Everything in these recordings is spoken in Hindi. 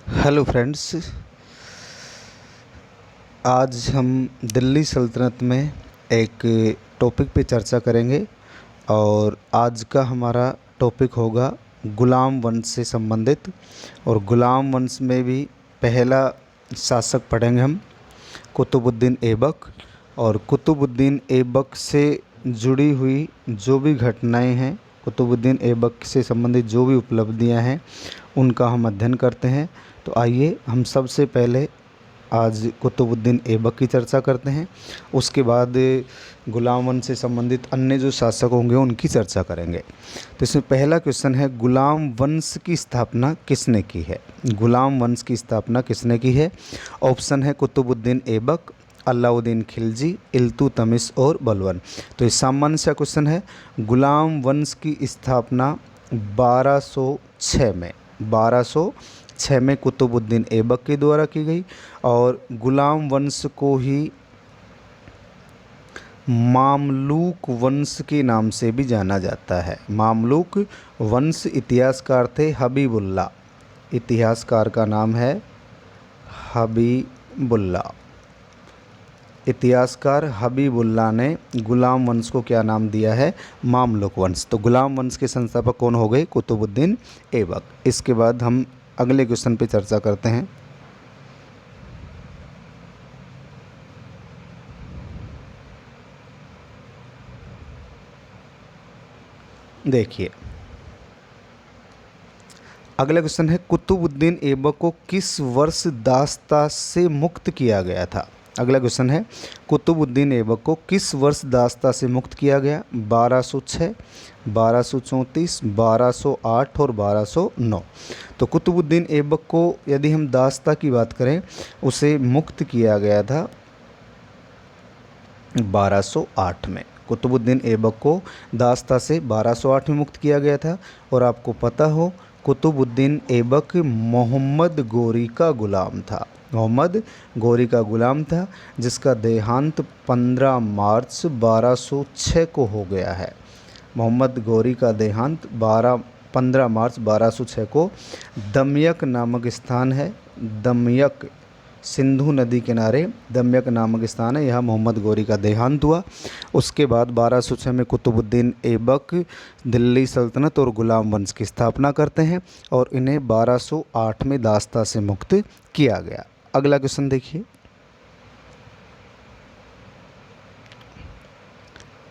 हेलो फ्रेंड्स, आज हम दिल्ली सल्तनत में एक टॉपिक पे चर्चा करेंगे और आज का हमारा टॉपिक होगा गुलाम वंश से संबंधित। और गुलाम वंश में भी पहला शासक पढ़ेंगे हम कुतुबुद्दीन ऐबक। और कुतुबुद्दीन ऐबक से जुड़ी हुई जो भी घटनाएं हैं, कुतुबुद्दीन ऐबक से संबंधित जो भी उपलब्धियां हैं, उनका हम अध्ययन करते हैं। तो आइए हम सबसे पहले आज कुतुबुद्दीन ऐबक की चर्चा करते हैं, उसके बाद गुलाम वंश से संबंधित अन्य जो शासक होंगे उनकी चर्चा करेंगे। तो इसमें पहला क्वेश्चन है, गुलाम वंश की स्थापना किसने की है? गुलाम वंश की स्थापना किसने की है? ऑप्शन है कुतुबुद्दीन ऐबक, अलाउद्दीन खिलजी, इल्तुतमिश और बलबन। तो ये सामान्य सा क्वेश्चन है। गुलाम वंश की स्थापना 1206 में कुतुबुद्दीन ऐबक के द्वारा की गई और गुलाम वंश को ही मामलूक वंश के नाम से भी जाना जाता है। मामलूक वंश इतिहासकार थे हबीबुल्ला, इतिहासकार का नाम है हबीबुल्ला। इतिहासकार हबीबुल्ला ने गुलाम वंश को क्या नाम दिया है? मामलुक वंश। तो गुलाम वंश के संस्थापक कौन हो गए? कुतुबुद्दीन ऐबक। इसके बाद हम अगले क्वेश्चन पे चर्चा करते हैं। देखिए, अगला क्वेश्चन है, कुतुबुद्दीन ऐबक को किस वर्ष दासता से मुक्त किया गया था? अगला क्वेश्चन है, कुतुबुद्दीन ऐबक को किस वर्ष दासता से मुक्त किया गया? 1206, 1234, 1208 और 1209। तो कुतुबुद्दीन ऐबक को यदि हम दासता की बात करें, उसे मुक्त किया गया था 1208 में। कुतुबुद्दीन ऐबक को दासता से 1208 में मुक्त किया गया था। और आपको पता हो, कुतुबुद्दीन ऐबक मोहम्मद गोरी का गुलाम था। मोहम्मद गोरी का गुलाम था, जिसका देहांत 15 मार्च 1206 को हो गया है। मोहम्मद गोरी का देहांत 15 मार्च 1206 को दमयक नामक स्थान है, दमयक, सिंधु नदी किनारे दमयक नामक स्थान है, यहाँ मोहम्मद गोरी का देहांत हुआ। उसके बाद 1206 में कुतुबुद्दीन ऐबक दिल्ली सल्तनत और गुलाम वंश की स्थापना करते हैं और इन्हें 1208 में दासता से मुक्त किया गया। अगला क्वेश्चन देखिए,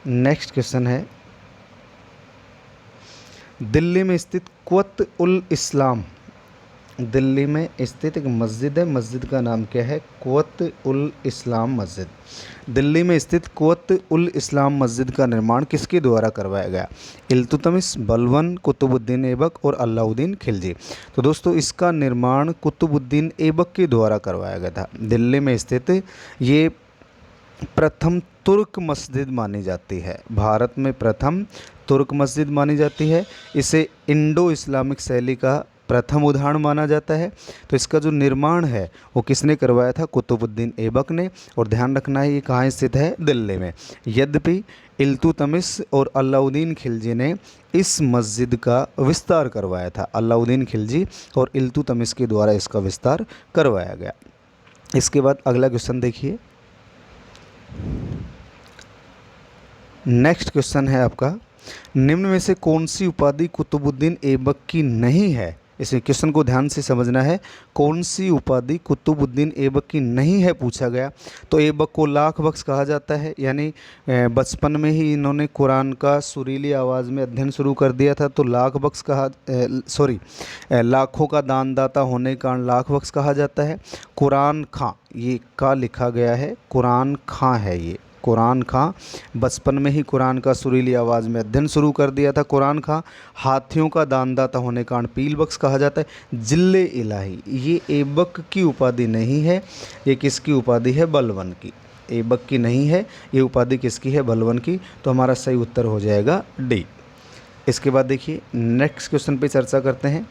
नेक्स्ट क्वेश्चन है, दिल्ली में स्थित कुव्वत उल इस्लाम, दिल्ली में स्थित एक मस्जिद है, मस्जिद का नाम क्या है? कुव्वत उल इस्लाम मस्जिद। दिल्ली में स्थित कुव्वत उल इस्लाम मस्जिद का निर्माण किसके द्वारा करवाया गया? इल्तुतमिश, बलबन, कुतुबुद्दीन ऐबक और अलाउद्दीन खिलजी। तो दोस्तों, इसका निर्माण कुतुबुद्दीन ऐबक के द्वारा करवाया गया था। दिल्ली में स्थित ये प्रथम तुर्क मस्जिद मानी जाती है, भारत में प्रथम तुर्क मस्जिद मानी जाती है। इसे इंडो इस्लामिक शैली का प्रथम उदाहरण माना जाता है। तो इसका जो निर्माण है वो किसने करवाया था? कुतुबुद्दीन ऐबक ने। और ध्यान रखना है, ये कहाँ स्थित है? दिल्ली में। यद्यपि इल्तुतमिश और अलाउद्दीन खिलजी ने इस मस्जिद का विस्तार करवाया था। अलाउद्दीन खिलजी और इल्तुतमिश के द्वारा इसका विस्तार करवाया गया। इसके बाद अगला क्वेश्चन देखिए, नेक्स्ट क्वेश्चन है आपका, निम्न में से कौन सी उपाधि कुतुबुद्दीन ऐबक की नहीं है? इस क्वेश्चन को ध्यान से समझना है, कौन सी उपाधि कुतुबुद्दीन ऐबक की नहीं है पूछा गया। तो ऐबक को लाख बख्श कहा जाता है, यानी बचपन में ही इन्होंने कुरान का सुरीली आवाज़ में अध्ययन शुरू कर दिया था, तो लाख बख्श कहा, लाखों का दानदाता होने के कारण लाख बख्श कहा जाता है। कुरान खां, ये का लिखा गया है, कुरान खां है ये, कुरान खां। बचपन में ही कुरान का सुरीली आवाज़ में अध्ययन शुरू कर दिया था कुरान खां। हाथियों का दानदाता होने के कारण पील बख्श कहा जाता है। जिल्ले इलाही, ये ऐबक की उपाधि नहीं है, ये किसकी उपाधि है? बलबन की। ऐबक की नहीं है, ये उपाधि किसकी है? बलबन की। तो हमारा सही उत्तर हो जाएगा डी। इसके बाद देखिए, नेक्स्ट क्वेश्चन पे चर्चा करते हैं,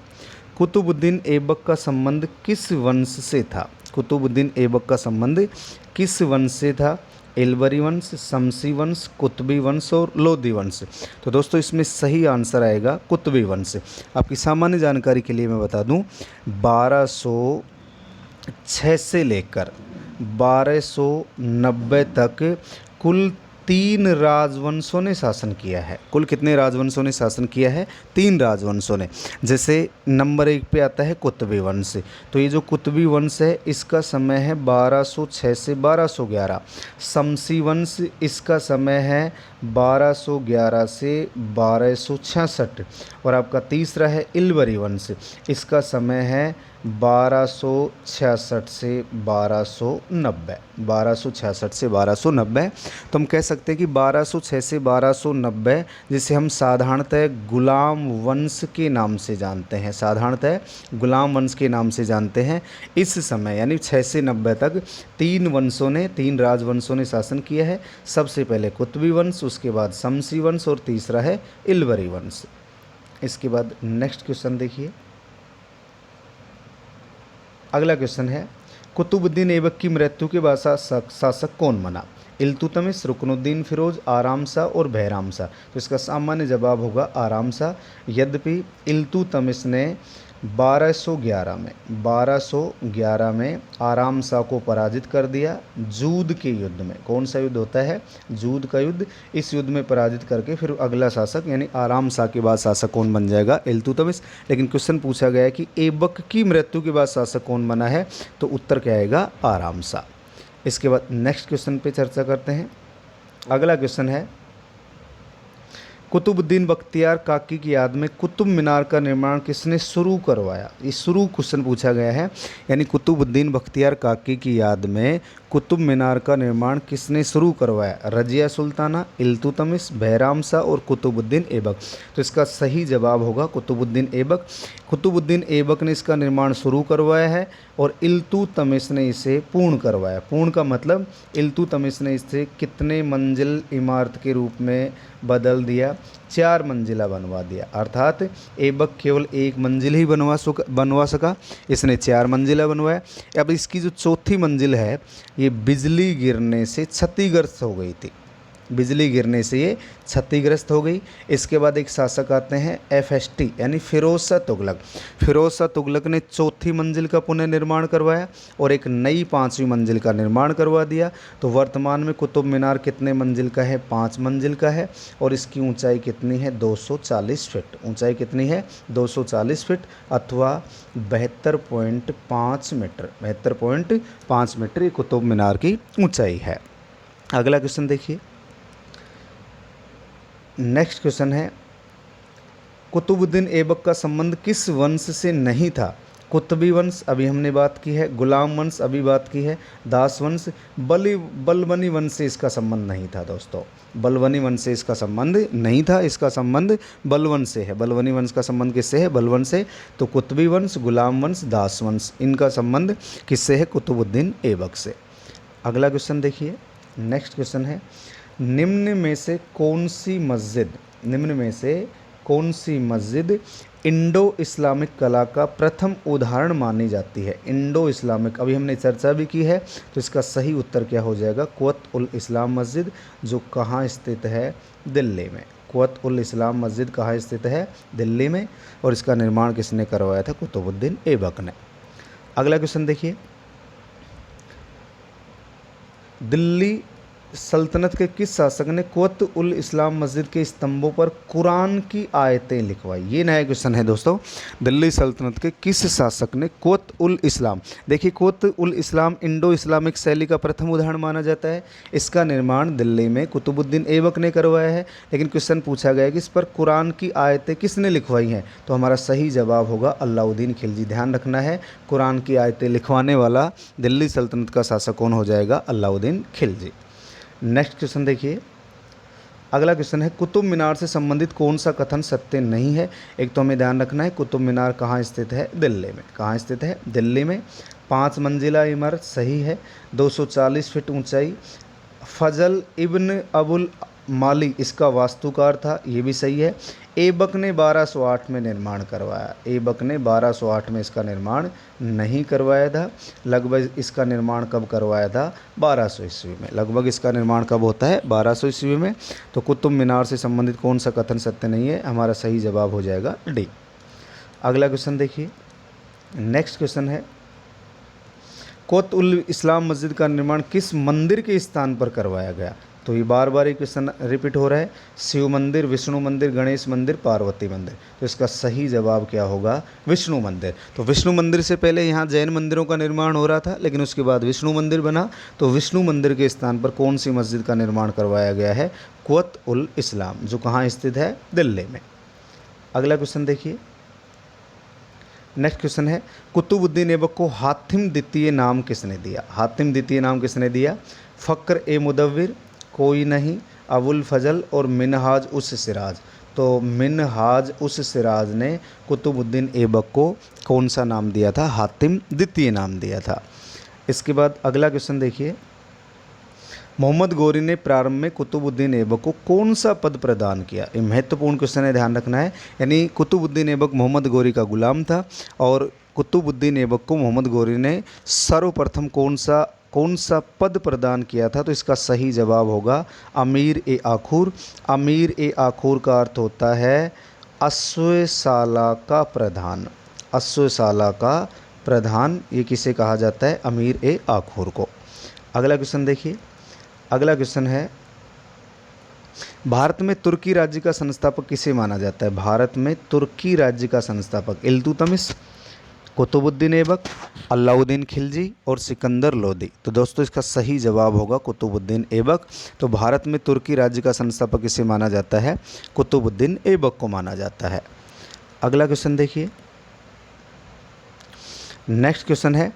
कुतुबुद्दीन ऐबक का संबंध किस वंश से था? कुतुबुद्दीन ऐबक का संबंध किस वंश से था? इलवरी वंश, शमसी वंश, कुतुबी वंश और लोधी वंश। तो दोस्तों इसमें सही आंसर आएगा कुतुबी वंश। आपकी सामान्य जानकारी के लिए मैं बता दूं, 1206 से लेकर 1290 तक कुल 3 राजवंशों ने शासन किया है। कुल कितने राजवंशों ने शासन किया है? 3 राजवंशों ने। जैसे नंबर 1 पे आता है कुतुबी वंश। तो ये जो कुतुबी वंश है इसका समय है 1206 से 1211। शमसी वंश, इसका समय है 1211 से 1266। और आपका तीसरा है इलवरी वंश, इसका समय है 1266 से 1290। 1266 से 1290। तो हम कह सकते हैं कि 1206 से 1290 जिसे हम साधारणतः गुलाम वंश के नाम से जानते हैं, साधारणतः गुलाम वंश के नाम से जानते हैं। इस समय यानी 6 से 90 तक 3 वंशों ने, 3 राजवंशों ने शासन किया है। सबसे पहले कुतुबी वंश, उसके बाद शमसी वंश और तीसरा है इलवरी वंश। इसके बाद नेक्स्ट क्वेश्चन देखिए। अगला क्वेश्चन है, कुतुबुद्दीन ऐबक की मृत्यु के बाद शासक कौन बना? इल्तुतमिश, रुकनुद्दीन फिरोज, आराम शाह और बहराम शाह। तो इसका सामान्य जवाब होगा आराम शाह। यद्यपि इल्तुतमिश ने 1211 में आराम शाह को पराजित कर दिया जूद के युद्ध में। कौन सा युद्ध होता है? जूद का युद्ध। इस युद्ध में पराजित करके फिर अगला शासक यानी आराम शाह के बाद शासक कौन बन जाएगा? इल्तुतमिश। लेकिन क्वेश्चन पूछा गया है कि ऐबक की मृत्यु के बाद शासक कौन बना है, तो उत्तर क्या आएगा? आराम शाह। इसके बाद नेक्स्ट क्वेश्चन पे चर्चा करते हैं। अगला क्वेश्चन है, कुतुबुद्दीन बख्तियार काकी की याद में कुतुब मीनार का निर्माण किसने शुरू करवाया? ये शुरू क्वेश्चन पूछा गया है। यानी कुतुबुद्दीन बख्तियार काकी की याद में कुतुब मीनार का निर्माण किसने शुरू करवाया? रजिया सुल्ताना, इल्तुतमिश, बहराम शाह और कुतुबुद्दीन ऐबक। तो इसका सही जवाब होगा कुतुबुद्दीन ऐबक। कुतुबुद्दीन ऐबक ने इसका निर्माण शुरू करवाया है और इल्तुतमिश ने इसे पूर्ण करवाया। पूर्ण का मतलब इल्तुतमिश ने इसे कितने मंजिल इमारत के रूप में बदल दिया? 4 मंजिला बनवा दिया। अर्थात ऐबक केवल 1 मंजिल ही बनवा सका, इसने 4 मंजिला बनवाया। अब इसकी जो चौथी मंजिल है ये बिजली गिरने से क्षतिग्रस्त हो गई थी, बिजली गिरने से ये क्षतिग्रस्त हो गई। इसके बाद एक शासक आते हैं FST यानी फिरोज शाह तुगलक। फिरोज शाह तुगलक ने चौथी मंजिल का पुनर्निर्माण करवाया और एक नई 5वीं मंजिल का निर्माण करवा दिया। तो वर्तमान में कुतुब मीनार कितने मंजिल का है? 5 मंजिल का है और इसकी ऊंचाई कितनी है? 240 फीट। ऊंचाई कितनी है? 240 फीट अथवा 72.5 मीटर। 72.5 मीटर ये कुतुब मीनार की ऊंचाई है। अगला क्वेश्चन देखिए। नेक्स्ट क्वेश्चन है, कुतुबुद्दीन ऐबक का संबंध किस वंश से नहीं था? कुतुबी वंश अभी हमने बात की है, गुलाम वंश अभी बात की है, दास वंश, बलबनी वंश से इसका संबंध नहीं था। दोस्तों बलबनी वंश से इसका संबंध नहीं था, इसका संबंध बलवन से है। बलबनी वंश का संबंध किससे है? बलवन से। तो कुतुबी वंश, गुलाम वंश, दास वंश, इनका संबंध किससे है? कुतुबुद्दीन ऐबक से। अगला क्वेश्चन देखिए। नेक्स्ट क्वेश्चन है, निम्न में से कौन सी मस्जिद इंडो इस्लामिक कला का प्रथम उदाहरण मानी जाती है? इंडो इस्लामिक अभी हमने चर्चा भी की है, तो इसका सही उत्तर क्या हो जाएगा? कुव्वत उल इस्लाम मस्जिद, जो कहाँ स्थित है? दिल्ली में। कुव्वत उल इस्लाम मस्जिद कहाँ स्थित है? दिल्ली में। और इसका निर्माण किसने करवाया था? कुतुबुद्दीन ऐबक ने। अगला क्वेश्चन देखिए। दिल्ली सल्तनत के किस शासक ने कुव्वत उल इस्लाम मस्जिद के स्तंभों पर कुरान की आयतें लिखवाई? ये नया क्वेश्चन है दोस्तों। दिल्ली सल्तनत के किस शासक ने कुव्वत उल इस्लाम, देखिए कुव्वत उल इस्लाम इंडो इस्लामिक शैली का प्रथम उदाहरण माना जाता है। इसका निर्माण दिल्ली में कुतुबुद्दीन ऐबक ने करवाया है। लेकिन क्वेश्चन पूछा गया कि इस पर कुरान की आयतें किसने लिखवाई हैं? तो हमारा सही जवाब होगा अलाउद्दीन खिलजी। ध्यान रखना है, कुरान की आयतें लिखवाने वाला दिल्ली सल्तनत का शासक कौन हो जाएगा? अलाउद्दीन खिलजी। नेक्स्ट क्वेश्चन देखिए। अगला क्वेश्चन है, कुतुब मीनार से संबंधित कौन सा कथन सत्य नहीं है? एक तो हमें ध्यान रखना है, कुतुब मीनार कहाँ स्थित है? दिल्ली में। कहाँ स्थित है? दिल्ली में। 5 मंजिला इमारत, सही है। 240 फीट ऊंचाई। फजल इब्न अबुल माली इसका वास्तुकार था, ये भी सही है। ऐबक ने 1208 में निर्माण करवाया, ऐबक ने 1208 में इसका निर्माण नहीं करवाया था। लगभग इसका निर्माण कब करवाया था? 1200 ईस्वी में। लगभग इसका निर्माण कब होता है? 1200 ईस्वी में। तो कुतुब मीनार से संबंधित कौन सा कथन सत्य नहीं है? हमारा सही जवाब हो जाएगा डी। अगला क्वेश्चन देखिए, नेक्स्ट क्वेश्चन है, कुतुब उल इस्लाम मस्जिद का निर्माण किस मंदिर के स्थान पर करवाया गया? तो ये बार बार ये क्वेश्चन रिपीट हो रहा है। शिव मंदिर, विष्णु मंदिर, गणेश मंदिर, पार्वती मंदिर। तो इसका सही जवाब क्या होगा? विष्णु मंदिर। तो विष्णु मंदिर से पहले यहाँ जैन मंदिरों का निर्माण हो रहा था, लेकिन उसके बाद विष्णु मंदिर बना। तो विष्णु मंदिर के स्थान पर कौन सी मस्जिद का निर्माण करवाया गया है? कुतुब उल इस्लाम, जो कहाँ स्थित है? दिल्ली में। अगला क्वेश्चन देखिए, नेक्स्ट क्वेश्चन है, कुतुबुद्दीन ऐबक को हातिम द्वितीय नाम किसने दिया? हातिम द्वितीय नाम किसने दिया? फ़क्र ए मुदव्विर, कोई नहीं, अबुल फजल और मिनहाज उस सिराज। तो मिनहाज उस सिराज ने कुतुबुद्दीन ऐबक को कौन सा नाम दिया था? हातिम द्वितीय नाम दिया था। इसके बाद अगला क्वेश्चन देखिए, मोहम्मद गौरी ने प्रारंभ में कुतुबुद्दीन ऐबक को कौन सा पद प्रदान किया? ये महत्वपूर्ण क्वेश्चन है, ध्यान रखना है। यानी कुतुबुद्दीन ऐबक मोहम्मद गौरी का गुलाम था, और कुतुबुद्दीन ऐबक को मोहम्मद गौरी ने सर्वप्रथम कौन सा पद प्रदान किया था? तो इसका सही जवाब होगा अमीर ए आखूर। अमीर ए आखूर का अर्थ होता है अश्वशाला का प्रधान। अश्वशाला का प्रधान, ये किसे कहा जाता है? अमीर ए आखूर को। अगला क्वेश्चन देखिए, अगला क्वेश्चन है, भारत में तुर्की राज्य का संस्थापक किसे माना जाता है? भारत में तुर्की राज्य का संस्थापक इल्तुतमिश, कुतुबुद्दीन ऐबक, अलाउद्दीन खिलजी और सिकंदर लोदी। तो दोस्तों इसका सही जवाब होगा कुतुबुद्दीन ऐबक। तो भारत में तुर्की राज्य का संस्थापक किसे माना जाता है? कुतुबुद्दीन ऐबक को माना जाता है। अगला क्वेश्चन देखिए, नेक्स्ट क्वेश्चन है,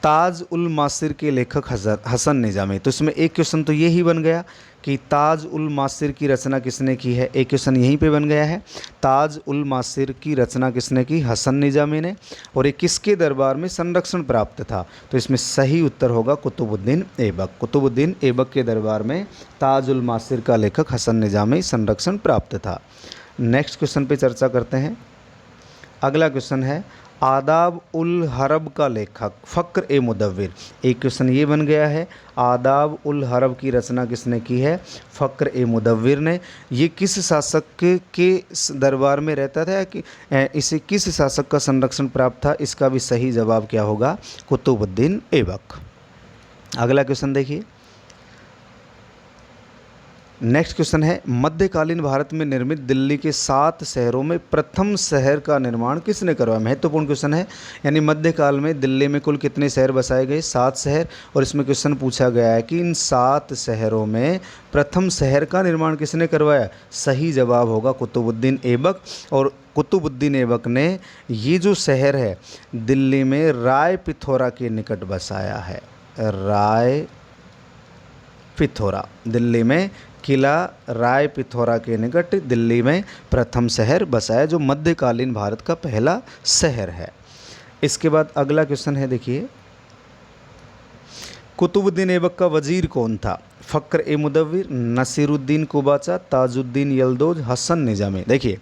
ताज उल मासिर के लेखक हसन निजामी। तो इसमें एक क्वेश्चन तो ये ही बन गया कि ताज उल मासिर की रचना किसने की है? एक क्वेश्चन यहीं पे बन गया है। ताज उल मासिर की रचना किसने की? हसन निजामी ने। और ये किसके दरबार में संरक्षण प्राप्त था? तो इसमें सही उत्तर होगा कुतुबुद्दीन ऐबक। कुतुबुद्दीन ऐबक के दरबार में ताज उल मासिर का लेखक हसन निजामी संरक्षण प्राप्त था। नेक्स्ट क्वेश्चन पे चर्चा करते हैं। अगला क्वेश्चन है, आदाब उल हरब का लेखक फ़क्र ए मुदव्विर। एक क्वेश्चन ये बन गया है, आदाब उल हरब की रचना किसने की है? फ़क्र ए मुदव्विर ने। ये किस शासक के दरबार में रहता था कि इसे किस शासक का संरक्षण प्राप्त था? इसका भी सही जवाब क्या होगा? कुतुबुद्दीन ऐबक। अगला क्वेश्चन देखिए, नेक्स्ट क्वेश्चन है, मध्यकालीन भारत में निर्मित दिल्ली के 7 शहरों में प्रथम शहर का निर्माण किसने करवाया? महत्वपूर्ण क्वेश्चन है। यानी मध्यकाल में दिल्ली में कुल कितने शहर बसाए गए? 7 शहर। और इसमें क्वेश्चन पूछा गया है कि इन 7 शहरों में प्रथम शहर का निर्माण किसने करवाया? सही जवाब होगा कुतुबुद्दीन ऐबक। और कुतुबुद्दीन ऐबक ने ये जो शहर है दिल्ली में राय पिथौरा के निकट बसाया है। राय पिथौरा, दिल्ली में किला राय पिथौरा के निकट दिल्ली में प्रथम शहर बसाया, जो मध्यकालीन भारत का पहला शहर है। इसके बाद अगला क्वेश्चन है, देखिए, कुतुबुद्दीन ऐबक का वजीर कौन था? फ़क्र ए मुदव्विर, नसीरुद्दीन कुबाचा, ताजुद्दीन यल्दौज, हसन निजामी। देखिए,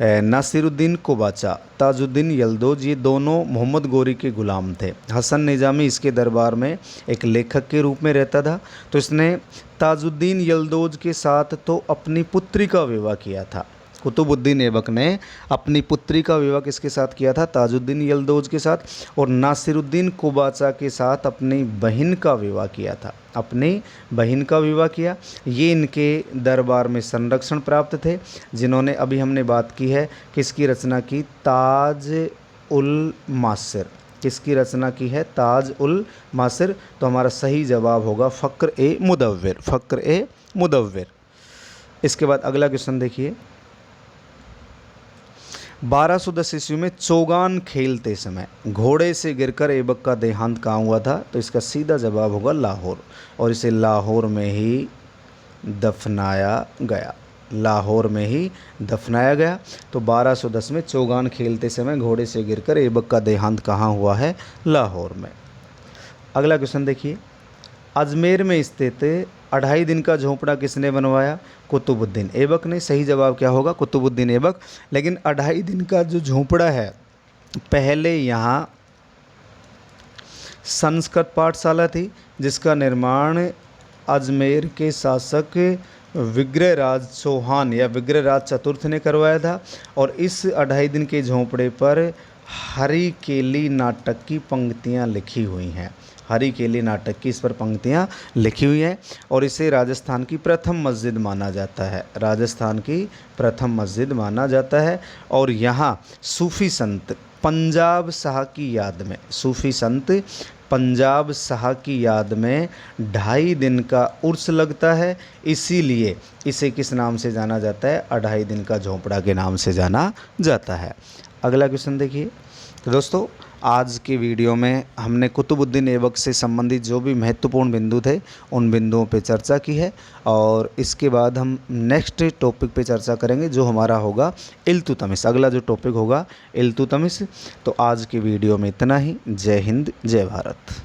नासिरुद्दीन कुबाचा, ताजुद्दीन यल्दौज, ये दोनों मोहम्मद गौरी के ग़ुलाम थे। हसन निजामी इसके दरबार में एक लेखक के रूप में रहता था। तो इसने ताजुद्दीन यल्दौज के साथ तो अपनी पुत्री का विवाह किया था। कुतुबुद्दीन ऐबक ने अपनी पुत्री का विवाह किसके साथ किया था? ताजुद्दीन यल्दौज के साथ। और नासिरुद्दीन कुबाचा के साथ अपनी बहन का विवाह किया था। अपनी बहन का विवाह किया। ये इनके दरबार में संरक्षण प्राप्त थे, जिन्होंने अभी हमने बात की है किसकी रचना की? ताज उल मासिर। किसकी रचना की है? ताज उल मासिर। तो हमारा सही जवाब होगा फ़क्र ए मुदव्विर। फ़क्र ए मुदव्विर। इसके बाद अगला क्वेश्चन देखिए, 1210 ईस्वी में चौगान खेलते समय घोड़े से गिरकर ऐबक का देहांत कहाँ हुआ था? तो इसका सीधा जवाब होगा लाहौर। और इसे लाहौर में ही दफनाया गया। लाहौर में ही दफनाया गया। तो 1210 में चौगान खेलते समय घोड़े से गिरकर ऐबक का देहांत कहाँ हुआ है? लाहौर में। अगला क्वेश्चन देखिए, अजमेर में स्थित 2.5 दिन का झोंपड़ा किसने बनवाया? कुतुबुद्दीन ऐबक ने। सही जवाब क्या होगा? कुतुबुद्दीन ऐबक। लेकिन 2.5 दिन का जो झोंपड़ा है, पहले यहाँ संस्कृत पाठशाला थी जिसका निर्माण अजमेर के शासक विग्रहराज चौहान या विग्रहराज चतुर्थ ने करवाया था। और इस 2.5 दिन के झोंपड़े पर हरिकेली नाटक की पंक्तियाँ लिखी हुई हैं। हरिकेली नाटक की इस पर पंक्तियाँ लिखी हुई हैं और इसे राजस्थान की प्रथम मस्जिद माना जाता है। राजस्थान की प्रथम मस्जिद माना जाता है। और यहाँ सूफी संत पंजाब शाह की याद में, सूफी संत पंजाब शाह की याद में 2.5 दिन का उर्स लगता है, इसीलिए इसे किस नाम से जाना जाता है? 2.5 दिन का झोंपड़ा के नाम से जाना जाता है। अगला क्वेश्चन देखिए। तो दोस्तों, आज की वीडियो में हमने कुतुबुद्दीन ऐबक से संबंधित जो भी महत्वपूर्ण बिंदु थे उन बिंदुओं पे चर्चा की है और इसके बाद हम नेक्स्ट टॉपिक पे चर्चा करेंगे जो हमारा होगा इल्तुतमिश। अगला जो टॉपिक होगा इल्तुतमिश। तो आज की वीडियो में इतना ही। जय हिंद, जय भारत।